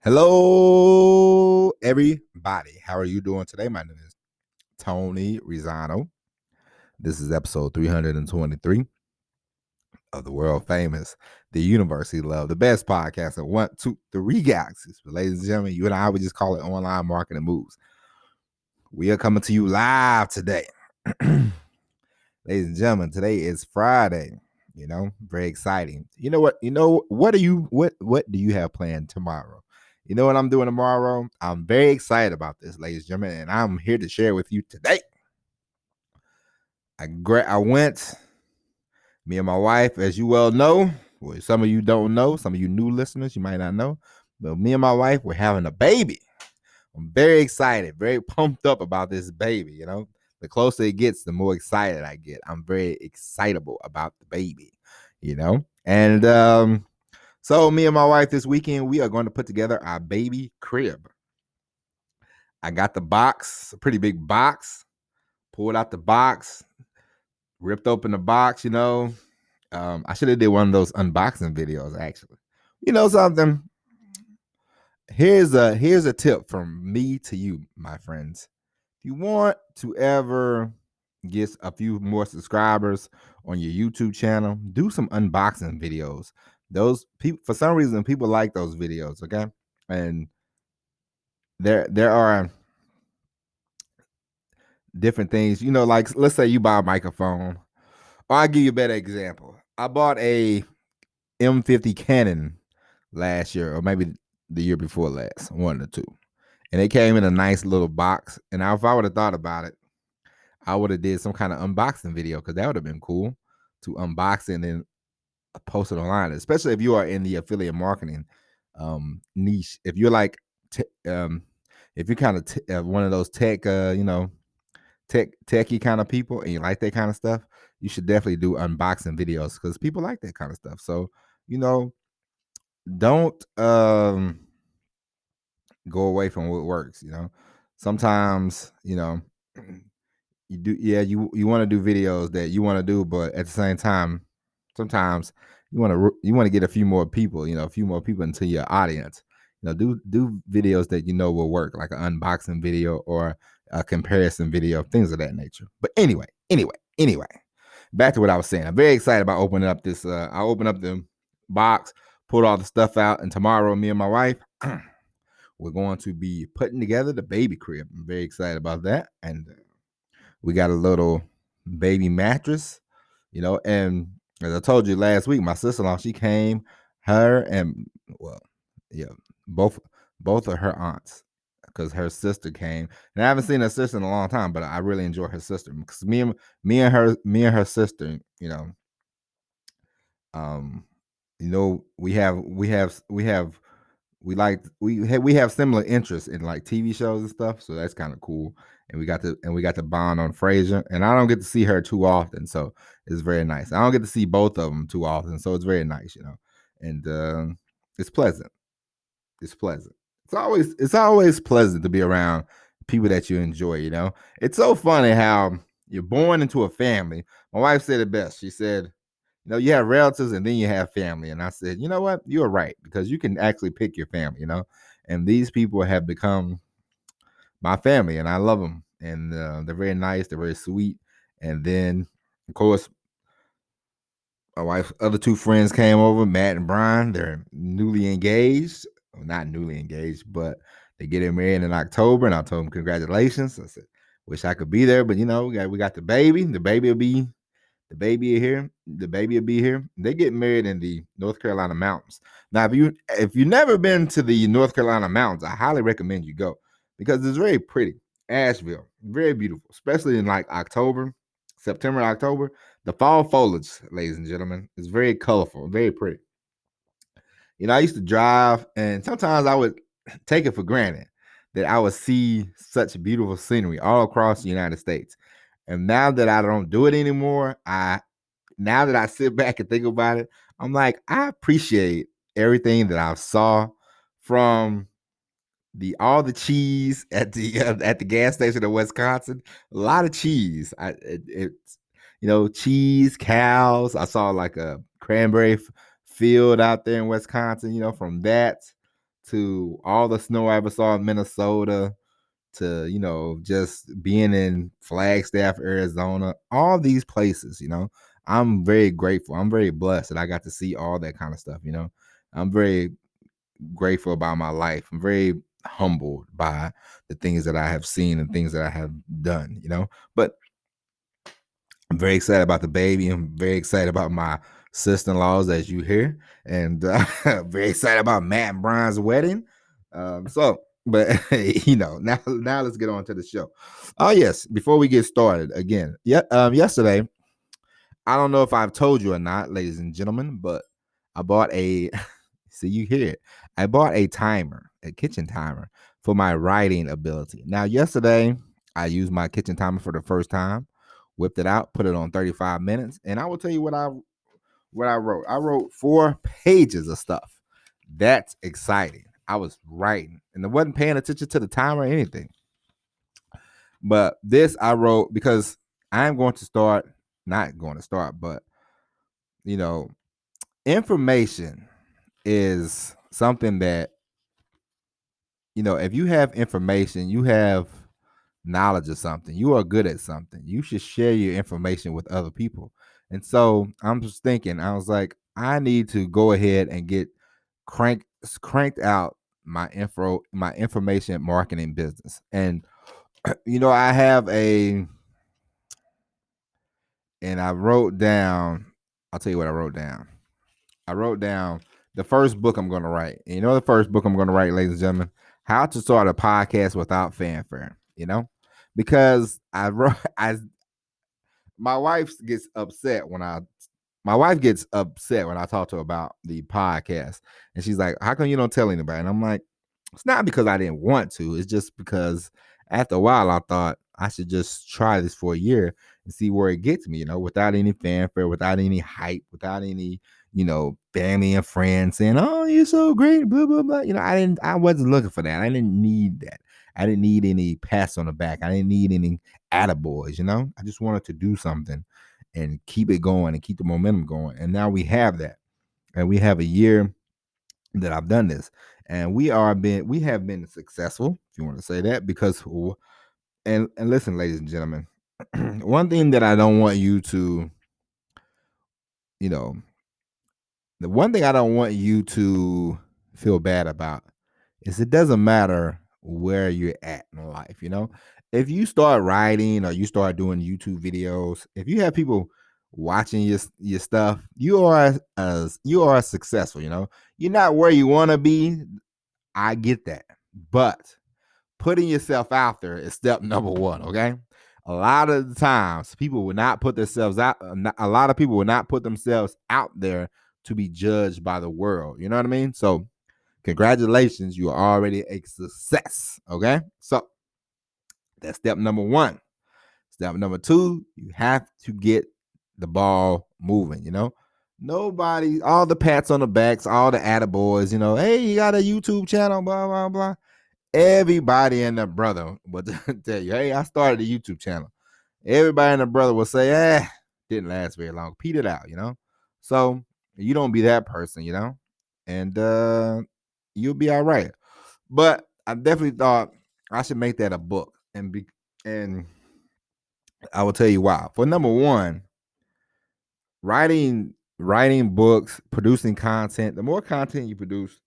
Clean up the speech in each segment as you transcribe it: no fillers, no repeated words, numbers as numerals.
Hello, everybody. How are you doing today? My name is Tony Rizano. This is episode 323 of the world famous, the University Love, the best podcast in 1, 2, 3 galaxies. But ladies and gentlemen, you and I would just call it online marketing moves. We are coming to you live today. Ladies and gentlemen, today is Friday. Very exciting. What do you have planned tomorrow? You know what I'm doing tomorrow? I'm very excited about this, ladies and gentlemen, and I'm here to share with you today. Me and my wife, as you well know, well, some of you don't know, some of you new listeners, you might not know, but me and my wife, we're having a baby. I'm very excited, very pumped up about this baby. The closer it gets, the more excited I get. I'm very excitable about the baby, And so me and my wife this weekend, we are going to put together our baby crib. I got the box, a pretty big box, pulled out the box, ripped open the box, I should have did one of those unboxing videos, actually. You know something? Here's a tip from me to you, my friends. If you want to ever get a few more subscribers on your YouTube channel, do some unboxing videos. Those people, for some reason, people like those videos, okay? And there are different things, like let's say you buy a microphone. Or I'll give you a better example. I bought a M50 Canon last year, or maybe the year before last, one of the two. And it came in a nice little box. And if I would have thought about it, I would have did some kind of unboxing video, because that would have been cool to unbox it and then post it online, especially if you are in the affiliate marketing niche. If you're like, if you're kind of one of those tech, techie kind of people, and you like that kind of stuff, you should definitely do unboxing videos, because people like that kind of stuff. So, don't go away from what works. Sometimes, you do, yeah, you want to do videos that you want to do, but at the same time, sometimes you want to get a few more people, into your audience. Do videos that will work, like an unboxing video or a comparison video, things of that nature. But anyway, back to what I was saying. I'm very excited about opening up this. I opened up the box, pulled all the stuff out, and tomorrow, me and my wife, we're going to be putting together the baby crib. I'm very excited about that, and we got a little baby mattress, and as I told you last week, my sister-in-law, she came, her and, well, yeah, both of her aunts, because her sister came. And I haven't seen her sister in a long time, but I really enjoy her sister, because me and her sister, we have similar interests in like TV shows and stuff, so that's kind of cool. And we got to bond on Frasier, and I don't get to see her too often, so it's very nice. I don't get to see both of them too often, so it's very nice, and it's pleasant. It's pleasant. It's always pleasant to be around people that you enjoy. It's so funny how you're born into a family. My wife said it best. She said, you have relatives and then you have family. And I said, you know what? You're right, because you can actually pick your family, and these people have become my family, and I love them. And they're very nice. They're very sweet. And then, of course, my wife's other two friends came over, Matt and Brian. They're newly engaged. Well, not newly engaged, but they get married in October. And I told them, congratulations. I said, wish I could be there, but we got the baby. The baby will be here. The baby will be here. They get married in the North Carolina mountains. Now, if you've never been to the North Carolina mountains, I highly recommend you go, because it's very pretty. Asheville, very beautiful, especially in like September, October. The fall foliage, ladies and gentlemen, is very colorful, very pretty. I used to drive, and sometimes I would take it for granted that I would see such beautiful scenery all across the United States. And now that I don't do it anymore, now that I sit back and think about it, I'm like, I appreciate everything that I saw, from all the cheese at the gas station in Wisconsin. A lot of cheese. It's cheese, cows. I saw like a cranberry field out there in Wisconsin. From that to all the snow I ever saw in Minnesota to, just being in Flagstaff, Arizona, all these places, I'm very grateful. I'm very blessed that I got to see all that kind of stuff. I'm very grateful about my life. I'm very humbled by the things that I have seen and things that I have done. But I'm very excited about the baby. I'm very excited about my sister-in-laws, as you hear, and very excited about Matt and Brian's wedding. But now let's get on to the show. Oh yes, before we get started, again, yesterday, I don't know if I've told you or not, ladies and gentlemen, but I bought a. See, you hear it. I bought a timer, a kitchen timer, for my writing ability. Now, yesterday, I used my kitchen timer for the first time, whipped it out, put it on 35 minutes, and I will tell you what I wrote. I wrote 4 pages of stuff. That's exciting. I was writing, and I wasn't paying attention to the timer or anything. But this I wrote because I'm going to start, not going to start, but information is something that, if you have information, you have knowledge of something, you are good at something, you should share your information with other people. And so I'm just thinking, I was like, I need to go ahead and get cranked out my information marketing business. And I have and I wrote down, I'll tell you what I wrote down. I wrote down the first book I'm going to write. And the first book I'm going to write, ladies and gentlemen, How to Start a Podcast Without Fanfare. Because my wife gets upset when I talk to her about the podcast, and she's like, "How come you don't tell anybody?" And I'm like, "It's not because I didn't want to. It's just because after a while I thought I should just try this for a year and see where it gets me. Without any fanfare, without any hype, without any family and friends saying, 'Oh, you're so great,' blah blah blah." I wasn't looking for that. I didn't need that. I didn't need any pats on the back. I didn't need any attaboys. I just wanted to do something and keep it going and keep the momentum going. And now we have that, and we have a year that I've done this, and we have been successful, if you want to say that, because and listen, ladies and gentlemen, one thing that I don't want you to, the one thing I don't want you to feel bad about is it doesn't matter where you're at in life. If you start writing or you start doing YouTube videos, if you have people watching your stuff, you are successful. You're not where you want to be. I get that, but putting yourself out there is step number 1. Okay. A lot of the times people will not put themselves out. A lot of people will not put themselves out there to be judged by the world. You know what I mean? So congratulations, you are already a success. Okay. So that's step number 1. Step number 2, you have to get the ball moving. Nobody, all the pats on the backs, all the attaboys, hey, you got a YouTube channel, blah, blah, blah. Everybody and their brother would tell you, hey, I started a YouTube channel. Everybody and their brother will say, didn't last very long. Petered out, So you don't be that person, and you'll be all right. But I definitely thought I should make that a book, and I will tell you why. For number 1, writing books, producing content. The more content you produce,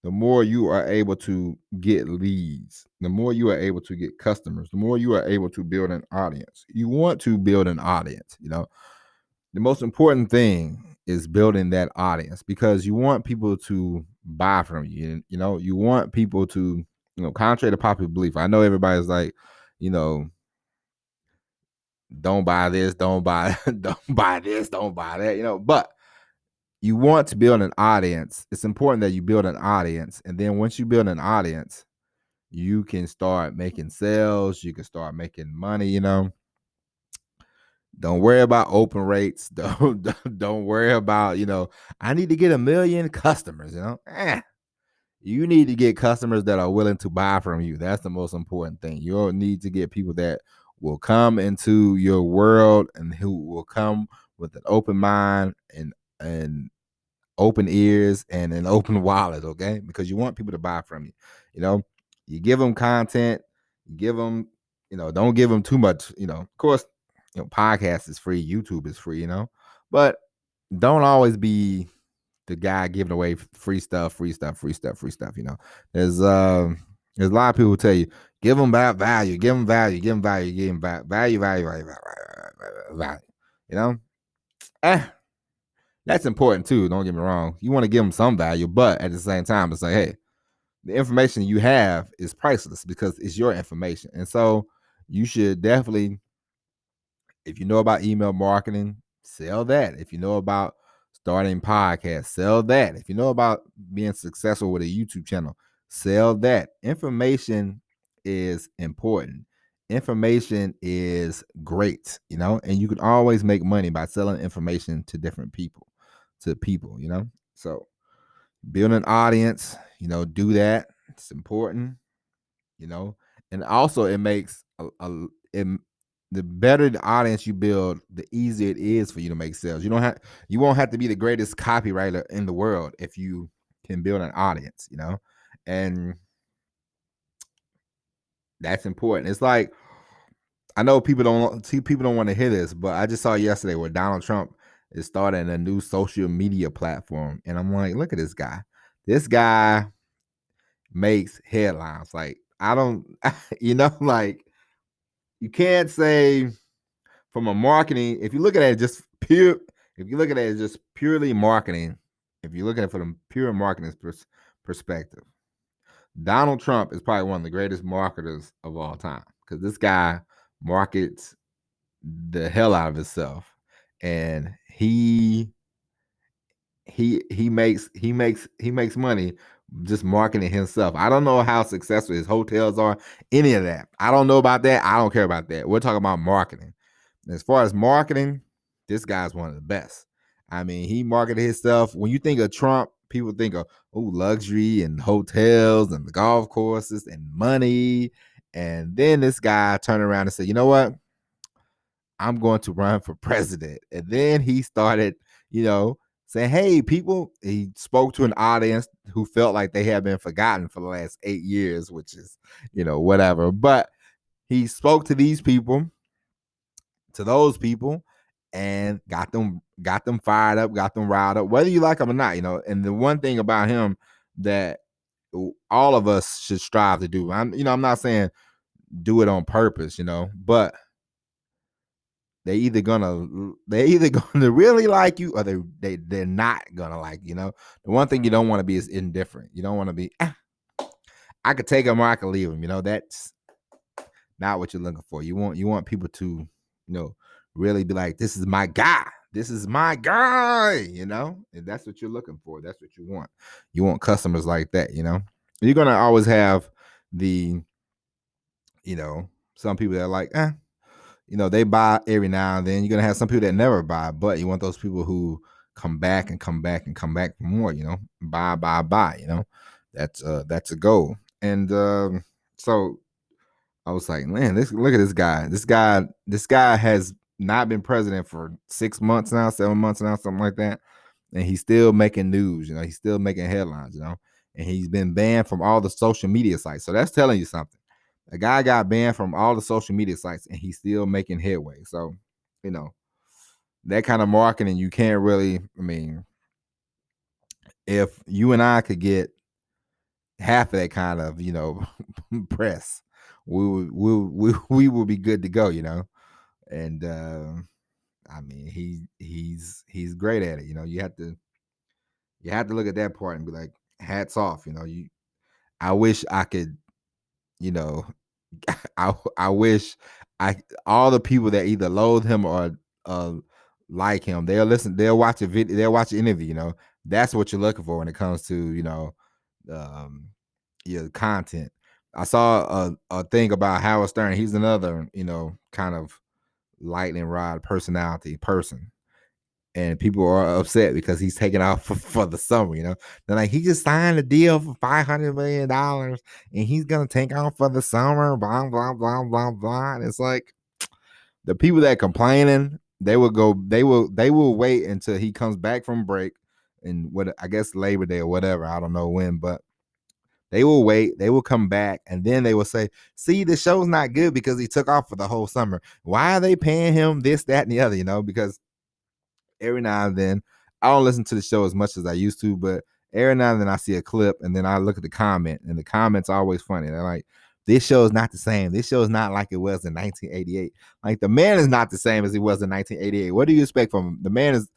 the more you are able to get leads, the more you are able to get customers, the more you are able to build an audience. You want to build an audience. The most important thing is building that audience, because you want people to buy from you. You want people to, contrary to popular belief. I know everybody's like, don't buy this, don't buy, don't buy this, don't buy that, but you want to build an audience. It's important that you build an audience. And then once you build an audience, you can start making sales. You can start making money, Don't worry about open rates. Don't worry about, I need to get 1 million customers, You need to get customers that are willing to buy from you. That's the most important thing. You need to get people that will come into your world and who will come with an open mind and open ears and an open wallet, okay? Because you want people to buy from you. You know, you give them content, you give them, don't give them too much. Of course, podcast is free, YouTube is free, but don't always be the guy giving away free stuff, free stuff, free stuff, free stuff. There's a lot of people who tell you give them value, give them value, give them value, give them value, value. That's important too. Don't get me wrong. You want to give them some value, but at the same time, it's like, hey, the information you have is priceless because it's your information, and so you should definitely, if you know about email marketing, sell that. If you know about starting podcasts, sell that. If you know about being successful with a YouTube channel, sell that. Information is important. Information is great, and you can always make money by selling information to different people, So build an audience, do that. It's important, and also it makes the better the audience you build, the easier it is for you to make sales. You won't have to be the greatest copywriter in the world if you can build an audience, and that's important. It's like, I know people don't want to hear this, but I just saw yesterday where Donald Trump is starting a new social media platform, and I'm like, look at this guy. This guy makes headlines. Like, I don't, like, you can't say from a marketing, if you look at it just purely marketing, if you look at it from pure marketing perspective, Donald Trump is probably one of the greatest marketers of all time, because this guy markets the hell out of himself, and he makes money just marketing himself. I don't know how successful his hotels are, any of that. I don't know about that. I don't care about that. We're talking about marketing. As far as marketing, this guy's one of the best. I mean, he marketed his stuff. When you think of Trump, people think of luxury and hotels and the golf courses and money. And then this guy turned around and said, you know what? I'm going to run for president. And then he started, saying, hey, people, he spoke to an audience who felt like they had been forgotten for the last 8 years, which is, whatever. But he spoke to these people, to those people, and got them fired up, got them riled up, whether you like them or not, And the one thing about him that all of us should strive to do, I'm not saying do it on purpose, but they're either gonna really like you, or they're not gonna like you. The one thing you don't want to be is indifferent. You don't want to be, I could take him or I could leave him. That's not what you're looking for. You want people to, really be like, this is my guy. This is my guy, and that's what you're looking for. That's what you want. You want customers like that, You're gonna always have the, some people that are like, they buy every now and then. You're gonna have some people that never buy, but you want those people who come back and come back and come back for more. Buy. That's a goal. And so I was like, man, look at this guy. This guy has not been president for 6 months now, 7 months now, something like that, and he's still making news. He's still making headlines. And he's been banned from all the social media sites. So that's telling you something. A guy got banned from all the social media sites, and he's still making headway. So, that kind of marketing, you can't really, if you and I could get half of that kind of, press, we would be good to go, And he's great at it. You have to look at that part and be like, hats off. I wish I could, I wish all the people that either loathe him or like him, they'll watch a video, they'll watch an interview. That's what you're looking for when it comes to your content. I saw a thing about Howard Stern. He's another kind of lightning rod personality person, and people are upset because he's taking off for the summer. They're like, he just signed a deal for $500 million and he's gonna take off for the summer, blah blah blah blah blah. And it's like, the people that complaining, they will wait until he comes back from break, and what I guess Labor Day or whatever. I don't know when, but they will wait. They will come back, and then they will say, "See, the show's not good because he took off for the whole summer. Why are they paying him this, that, and the other?" Because every now and then I don't listen to the show as much as I used to, but every now and then I see a clip, and then I look at the comment, and the comments are always funny. They're like, "This show is not the same. This show is not like it was in 1988. Like the man is not the same as he was in 1988. What do you expect from him? The man is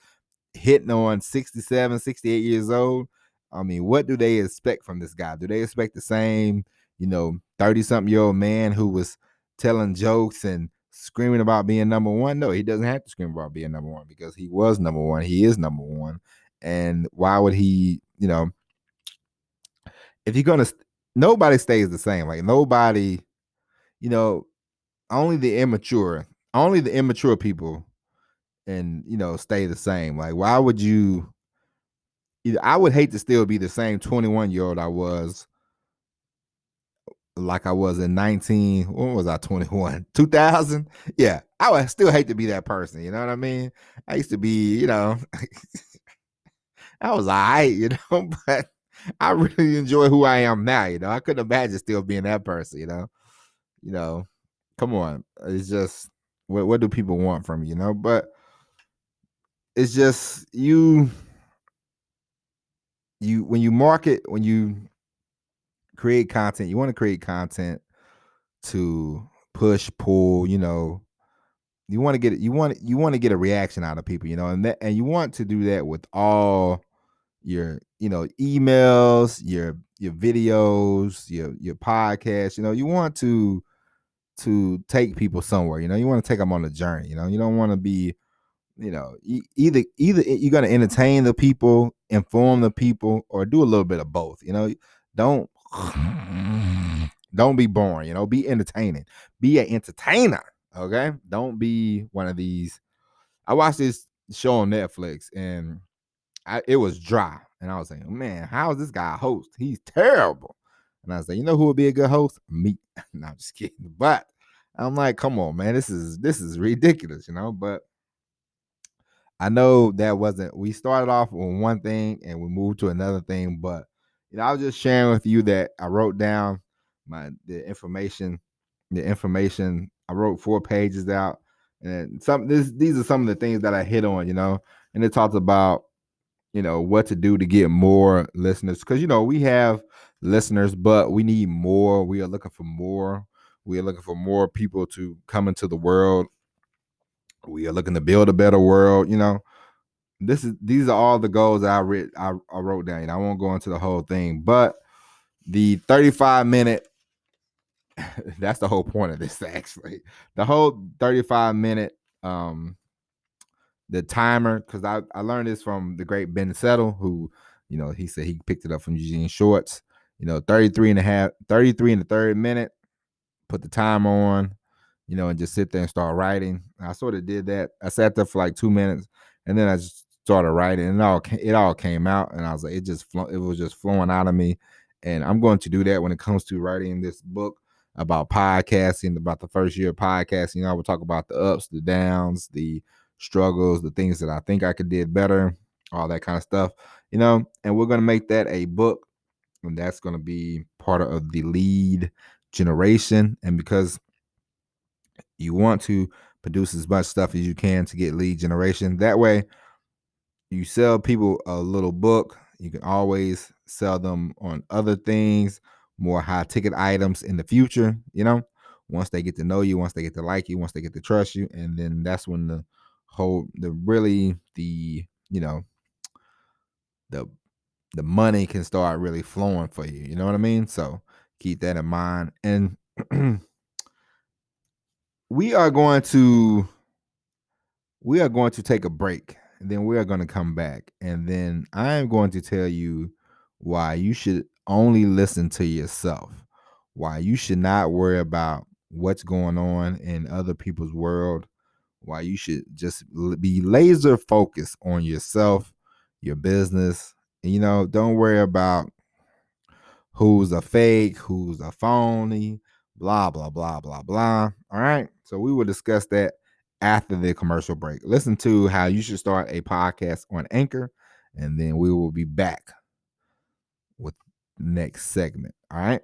hitting on 67, 68 years old. I mean, what do they expect from this guy? Do they expect the same, 30-something-year-old man who was telling jokes and screaming about being number one? No, he doesn't have to scream about being number one because he was number one. He is number one. And why would he, if you're going to, nobody stays the same. Like nobody, you know, only the immature people and, stay the same. Like, why would you, I would hate to still be the same 21-year-old I was, like I was in 19, when was I 21? 2000? Yeah, I would still hate to be that person, you know what I mean? I used to be, I was all right, but I really enjoy who I am now, I couldn't imagine still being that person, come on. It's just, what do people want from you, but it's just when you create content, you want to create content to push, pull, you want to get you want to get a reaction out of people, and you want to do that with all your, emails, your videos, your podcasts, you want to take people somewhere, you want to take them on a journey, you don't want to be, either you're going to entertain the people, inform the people, or do a little bit of both, don't don't be boring, be entertaining, be an entertainer. Okay, don't be one of these. I watched this show on Netflix and it was dry, and I was like, man, how is this guy a host? He's terrible. And I was like, who would be a good host? Me. No, I'm just kidding, but I'm like, come on, man, this is ridiculous, but I know that wasn't, we started off on one thing and we moved to another thing, but I was just sharing with you that I wrote down the information. I wrote 4 pages out, and these are some of the things that I hit on, and it talks about, what to do to get more listeners, because we have listeners, but we need more. We are looking for more. We are looking for more people to come into the world. We are looking to build a better world. These are all the goals I wrote down. I won't go into the whole thing, but the 35-minute, that's the whole point of this, actually. The whole 35-minute, the timer, because I learned this from the great Ben Settle, who, he said he picked it up from Eugene Schwartz. 33 and the third minute, put the timer on, and just sit there and start writing. I sort of did that. I sat there for like 2 minutes, and then I just started writing, and it all came out, and I was like, it was just flowing out of me. And I'm going to do that when it comes to writing this book about podcasting, about the first year of podcasting. I will talk about the ups, the downs, the struggles, the things that I think I could did better, all that kind of stuff, and we're going to make that a book, and that's going to be part of the lead generation. And because you want to produce as much stuff as you can to get lead generation, that way you sell people a little book, you can always sell them on other things, more high ticket items in the future, once they get to know you, once they get to like you, once they get to trust you. And then that's when the money can start really flowing for you. You know what I mean? So keep that in mind. And we are going to take a break, and then we are going to come back, and then I am going to tell you why you should only listen to yourself, why you should not worry about what's going on in other people's world, why you should just be laser focused on yourself, your business, and don't worry about who's a fake, who's a phony, blah, blah, blah, blah, blah. All right. So we will discuss that after the commercial break. Listen to how you should start a podcast on Anchor and then we will be back with the next segment. All right.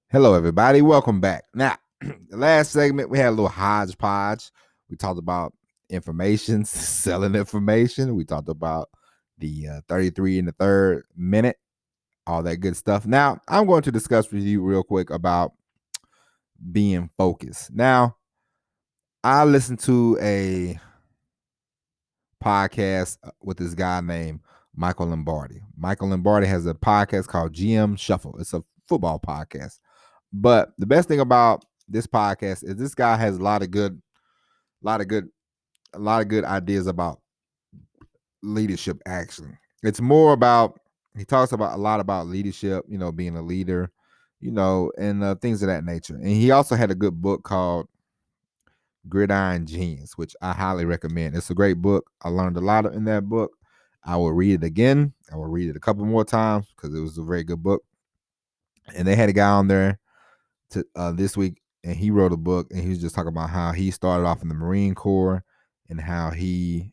Hello, everybody. Welcome back. Now, the last segment, we had a little hodgepodge. We talked about information, selling information. We talked about the 33 and the third minute, all that good stuff. Now, I'm going to discuss with you real quick about being focused. Now, I listened to a podcast with this guy named Michael Lombardi. Michael Lombardi has a podcast called GM Shuffle. It's a football podcast. But the best thing about this podcast is this guy has a lot of good ideas about leadership. Actually, it's more about, he talks about a lot about leadership, being a leader, and things of that nature. And he also had a good book called Gridiron Genius, which I highly recommend. It's a great book. I learned a lot in that book. I will read it again. I will read it a couple more times because it was a very good book. And they had a guy on there this week, and he wrote a book, and he was just talking about how he started off in the Marine Corps and how he,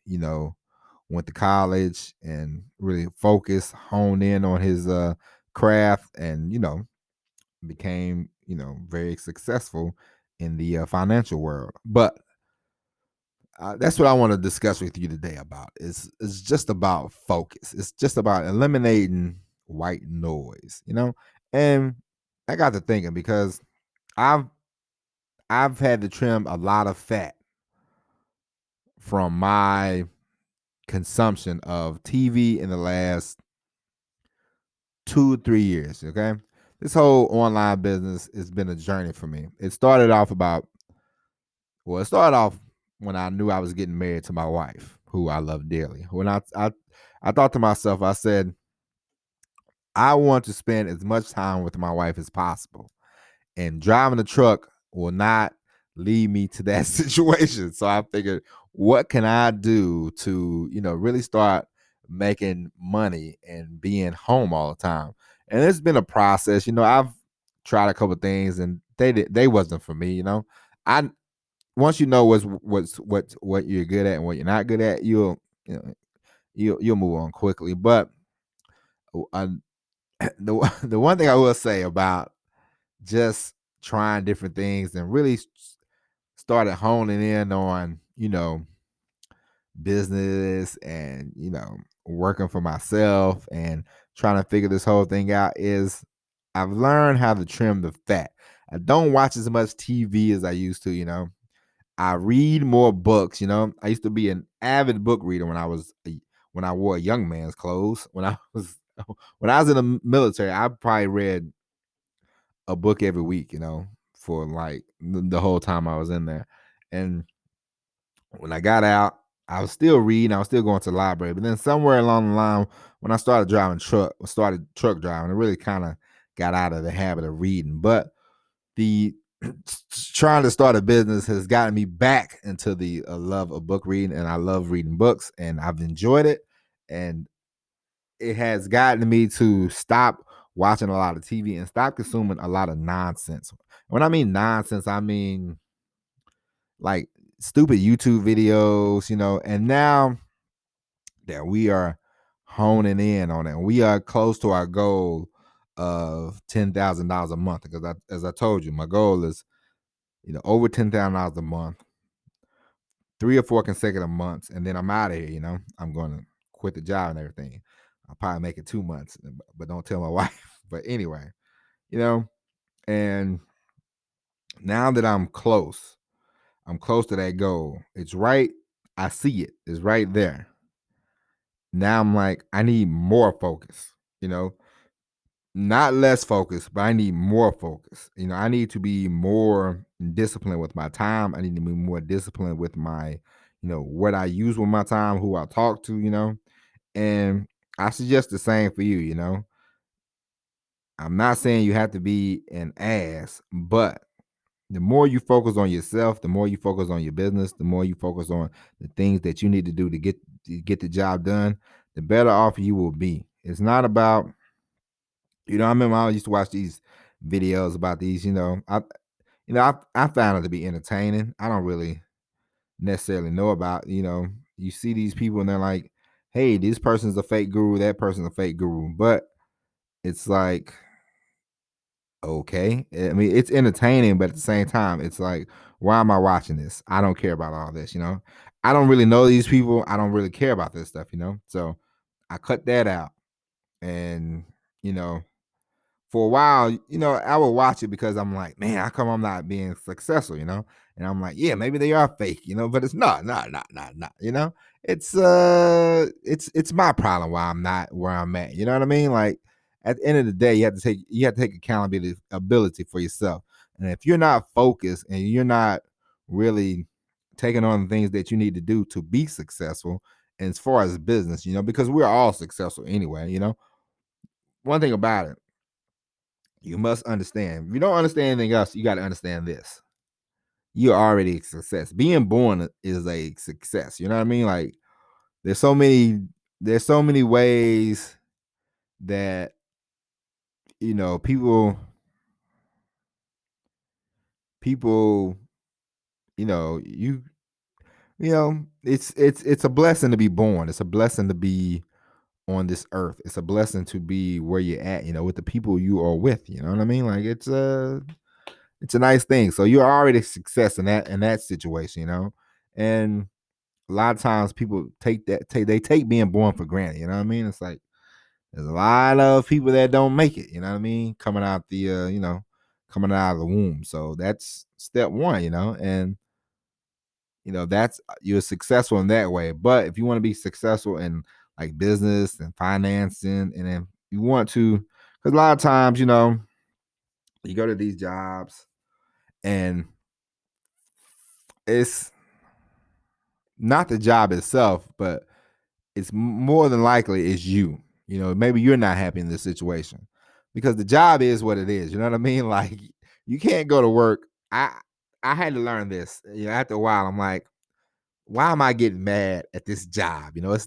went to college and really focused, honed in on his craft, and became very successful in the financial world. But that's what I want to discuss with you today about. It's just about focus. It's just about eliminating white noise, And I got to thinking because I've had to trim a lot of fat from my consumption of TV in the last 2-3 years. Okay, this whole online business has been a journey for me. It started off when I knew I was getting married to my wife, who I love dearly. When I thought to myself, I said, I want to spend as much time with my wife as possible, and driving a truck will not lead me to that situation. So I figured, what can I do to, really start making money and being home all the time? And it's been a process. I've tried a couple of things, and they wasn't for me. I Once you know what you're good at and what you're not good at, you'll move on quickly. But uh, the one thing I will say about just trying different things and really started honing in on, business and, working for myself and trying to figure this whole thing out is I've learned how to trim the fat. I don't watch as much TV as I used to. I read more books. I used to be an avid book reader when I wore a young man's clothes. When I was in the military, I probably read a book every week, for like the whole time I was in there. And when I got out, I was still reading, I was still going to the library. But then somewhere along the line, when I started truck driving, I really kind of got out of the habit of reading. But the trying to start a business has gotten me back into the love of book reading, and I love reading books, and I've enjoyed it. And it has gotten me to stop watching a lot of TV and stop consuming a lot of nonsense. When I mean nonsense, I mean like stupid YouTube videos, and now that we are honing in on it, we are close to our goal of $10,000 a month. Because as I told you, my goal is, over $10,000 a month, 3 or 4 consecutive months, and then I'm out of here. I'm going to quit the job and everything. I'll probably make it 2 months, but don't tell my wife. But anyway, and now that I'm close to that goal. It's right. I see it. It's right there. Now I'm like, I need more focus, not less focus, but I need more focus. I need to be more disciplined with my time. I need to be more disciplined with my, what I use with my time, who I talk to, and I suggest the same for you. I'm not saying you have to be an ass, but the more you focus on yourself, the more you focus on your business, the more you focus on the things that you need to do to get the job done, the better off you will be. It's not about, I remember I used to watch these videos about these, I found it to be entertaining. I don't really necessarily know about, you see these people and they're like, hey, this person's a fake guru, that person's a fake guru. But it's like, okay. I mean, it's entertaining, but at the same time, it's like, why am I watching this? I don't care about all this, you know? I don't really know these people. I don't really care about this stuff, you know? So I cut that out. And, you know, for a while, you know, I would watch it because I'm like, man, how come I'm not being successful, you know? And I'm like, yeah, maybe they are fake, you know, but it's not, you know? It's my problem why I'm not where I'm at. You know what I mean? Like at the end of the day, you have to take accountability for yourself. And if you're not focused and you're not really taking on the things that you need to do to be successful, and as far as business, you know, because we're all successful anyway, you know. One thing about it, you must understand. If you don't understand anything else, you got to understand this. You're already a success. Being born is a success. You know what I mean? Like there's so many ways that you know people you know it's a blessing to be born. It's a blessing to be on this earth. It's a blessing to be where you're at, you know, with the people you are with. You know what I mean? Like it's a nice thing. So you're already a success in that situation, you know. And a lot of times people they take being born for granted. You know what I mean? It's like there's a lot of people that don't make it. You know what I mean? Coming out the coming out of the womb. So that's step one. You know, and you know that's you're successful in that way. But if you want to be successful in like business and financing, and then you want to, because a lot of times you know you go to these jobs and it's not the job itself, but it's more than likely it's you. You know, maybe you're not happy in this situation because the job is what it is. You know what I mean? Like you can't go to work. I had to learn this. You know, after a while, I'm like, why am I getting mad at this job? You know,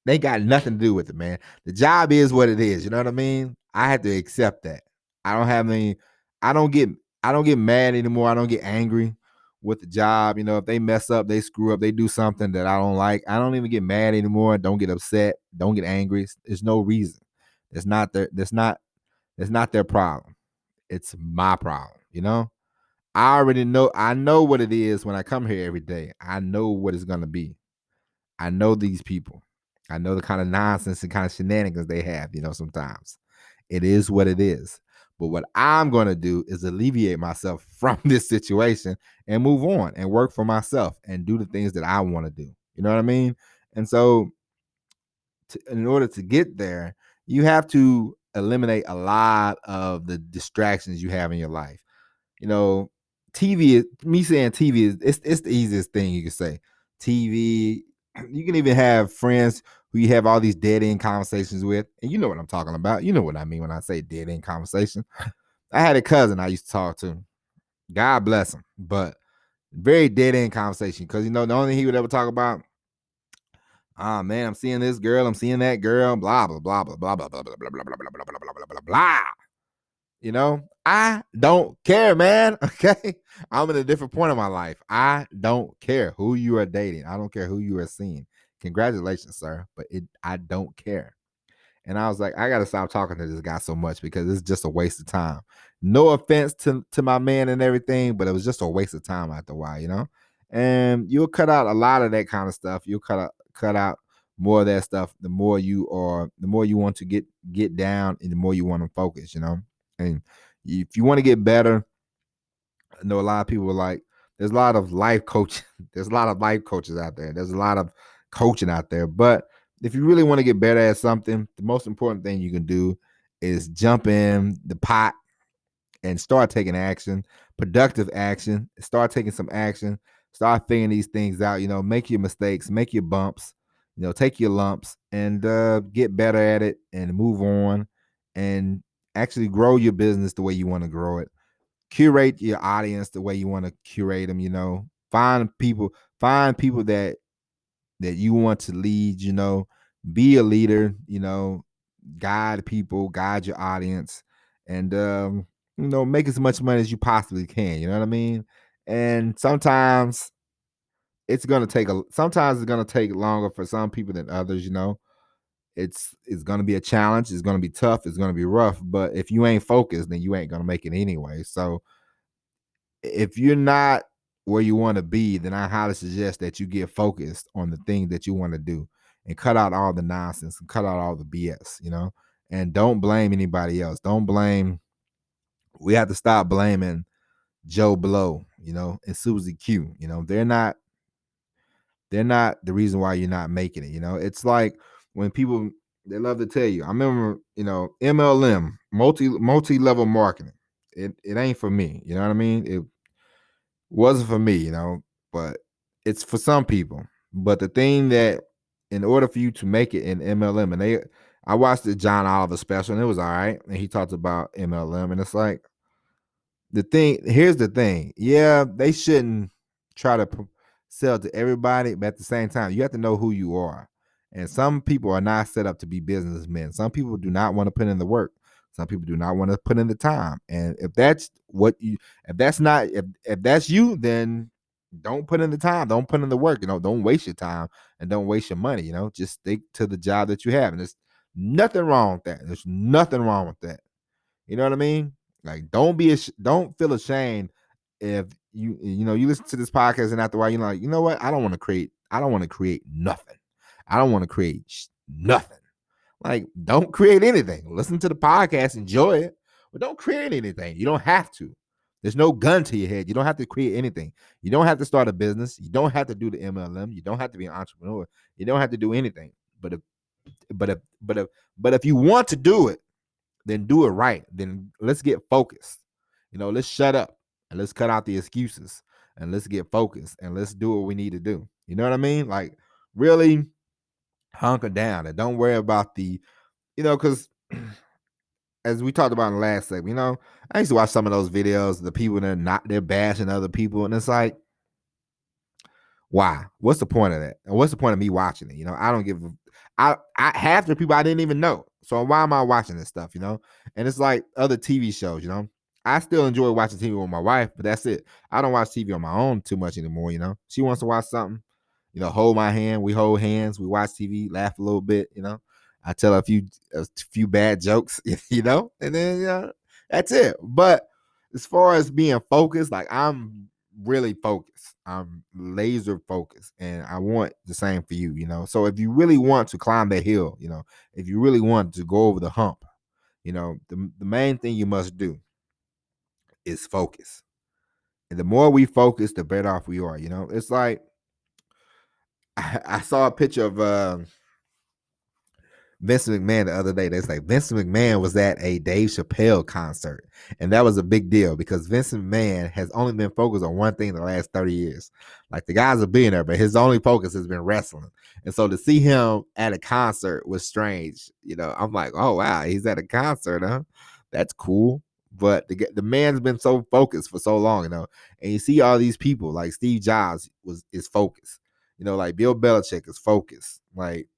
they got nothing to do with it, man. The job is what it is. You know what I mean? I had to accept that. I don't have any. I don't get. I don't get mad anymore. I don't get angry with the job. You know, if they mess up, they screw up, they do something that I don't like. I don't even get mad anymore. Don't get upset. Don't get angry. There's no reason. It's not their. That's not. It's not their problem. It's my problem. You know. I already know. I know what it is when I come here every day. I know what it's gonna be. I know these people. I know the kind of nonsense and kind of shenanigans they have, you know, sometimes. It is what it is. But what I'm going to do is alleviate myself from this situation and move on and work for myself and do the things that I want to do. You know what I mean? And so, in order to get there, you have to eliminate a lot of the distractions you have in your life. You know, me saying TV is it's the easiest thing you can say. TV, you can even have friends who you have all these dead end conversations with, and you know what I'm talking about. You know what I mean when I say dead end conversation. I had a cousin I used to talk to. God bless him, but very dead end conversation because you know the only thing he would ever talk about. Ah man, I'm seeing this girl, I'm seeing that girl, blah blah blah blah blah blah blah blah blah blah blah blah blah blah blah blah blah. You know, I don't care, man. Okay. I'm at a different point in my life. I don't care who you are dating. I don't care who you are seeing. Congratulations, sir. But I don't care. And I was like, I gotta stop talking to this guy so much because it's just a waste of time. No offense to my man and everything, but it was just a waste of time after a while, you know? And you'll cut out a lot of that kind of stuff. You'll cut out more of that stuff the more you want to get down and the more you want to focus, you know. And if you want to get better, I know a lot of people are like, there's a lot of life coach, there's a lot of life coaches out there. There's a lot of coaching out there. But if you really want to get better at something, the most important thing you can do is jump in the pot and start taking action, productive action, start taking some action, start figuring these things out, you know, make your mistakes, make your bumps, you know, take your lumps and get better at it and move on and actually grow your business the way you want to grow it. Curate your audience the way you want to curate them, you know. Find people that you want to lead, you know, be a leader, you know, guide people, guide your audience, and you know, make as much money as you possibly can. You know what I mean? And sometimes it's gonna take sometimes it's gonna take longer for some people than others, you know. It's gonna be a challenge, it's gonna be tough, it's gonna be rough, but if you ain't focused, then you ain't gonna make it anyway. So if you're not where you want to be, then I highly suggest that you get focused on the thing that you want to do and cut out all the nonsense and cut out all the BS, you know, and don't blame anybody else. Don't blame, we have to stop blaming Joe Blow, you know, and Susie Q. You know, they're not the reason why you're not making it. You know, it's like when people, they love to tell you. I remember, you know, MLM, multi level marketing. It ain't for me. You know what I mean? It wasn't for me. You know, but it's for some people. But the thing that, in order for you to make it in MLM, and I watched the John Oliver special, and it was all right, and he talked about MLM, and it's like, here's the thing. Yeah, they shouldn't try to sell to everybody, but at the same time, you have to know who you are. And some people are not set up to be businessmen. Some people do not want to put in the work. Some people do not want to put in the time. And if that's what you, if that's not, if that's you, then don't put in the time. Don't put in the work. You know, don't waste your time and don't waste your money. You know, just stick to the job that you have. And there's nothing wrong with that. There's nothing wrong with that. You know what I mean? Like, don't feel ashamed if you listen to this podcast and after a while you're like, you know what? I don't want to create nothing. I don't want to create nothing. Like, don't create anything. Listen to the podcast, enjoy it, but don't create anything. You don't have to. There's no gun to your head. You don't have to create anything. You don't have to start a business. You don't have to do the MLM. You don't have to be an entrepreneur. You don't have to do anything. But if you want to do it, then do it right. Then let's get focused. You know, let's shut up and let's cut out the excuses and let's get focused and let's do what we need to do. You know what I mean? Like, really hunker down and don't worry about because as we talked about in the last segment, I used to watch some of those videos, the people that they're bashing other people, and it's like, why? What's the point of that? And what's the point of me watching it? I don't give I half the people I didn't even know. So why am I watching this stuff? And it's like other TV shows, I still enjoy watching TV with my wife, but that's it. I don't watch TV on my own too much anymore, She wants to watch something, hold my hand, we hold hands, we watch TV, laugh a little bit, I tell her a few bad jokes, and then that's it. But as far as being focused, like, I'm really focused. I'm laser focused, and I want the same for you, So if you really want to climb that hill, if you really want to go over the hump, the main thing you must do is focus. And the more we focus, the better off we are. It's like I saw a picture of Vince McMahon the other day. They like Vince McMahon was at a Dave Chappelle concert, and that was a big deal because Vince McMahon has only been focused on one thing in the last 30 years. Like, the guy's a billionaire, but his only focus has been wrestling. And so to see him at a concert was strange. I'm like, oh wow, he's at a concert, huh? That's cool. But the man's been so focused for so long, and you see all these people like Steve Jobs is focused. Like Bill Belichick is focused. Like,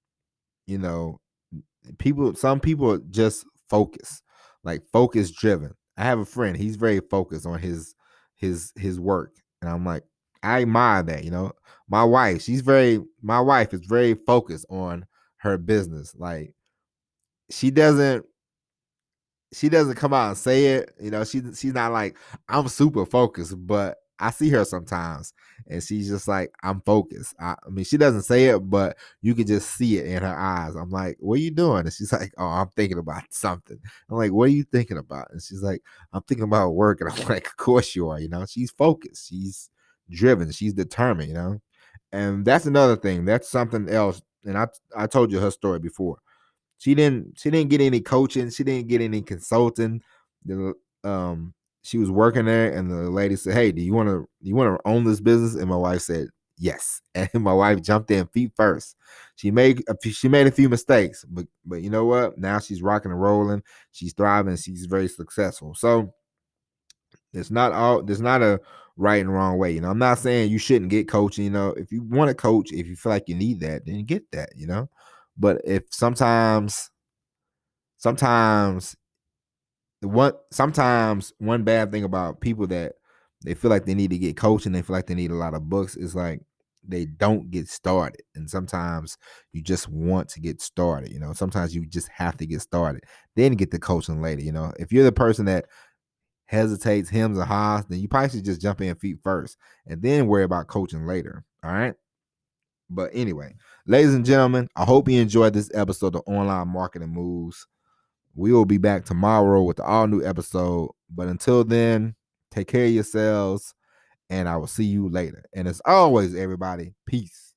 some people just focus, like focus driven. I have a friend, he's very focused on his work, and I'm like, I admire that. My wife is very focused on her business. Like, she doesn't come out and say it. She's not like, I'm super focused, but I see her sometimes and she's just like, I'm focused. I mean, she doesn't say it, but you can just see it in her eyes. I'm like, what are you doing? And she's like, oh, I'm thinking about something. I'm like, what are you thinking about? And she's like, I'm thinking about work. And I'm like, of course you are. She's focused. She's driven. She's determined, And that's another thing. That's something else. And I told you her story before. She didn't get any coaching. She didn't get any consulting. She was working there, and the lady said, "Hey, do you want to own this business?" And my wife said, "Yes." And my wife jumped in feet first. She made a few mistakes, but you know what? Now she's rocking and rolling. She's thriving. She's very successful. So there's not a right and wrong way. I'm not saying you shouldn't get coaching. If you want to coach, if you feel like you need that, then get that. But if sometimes one bad thing about people that they feel like they need to get coaching, they feel like they need a lot of books, is like, they don't get started. And sometimes you just want to get started. Sometimes you just have to get started, then get the coaching later. If you're the person that hesitates, hems or haws, then you probably should just jump in feet first and then worry about coaching later. All right. But anyway, ladies and gentlemen, I hope you enjoyed this episode of Online Marketing Moves. We will be back tomorrow with the all new episode. But until then, take care of yourselves, and I will see you later. And as always, everybody, peace.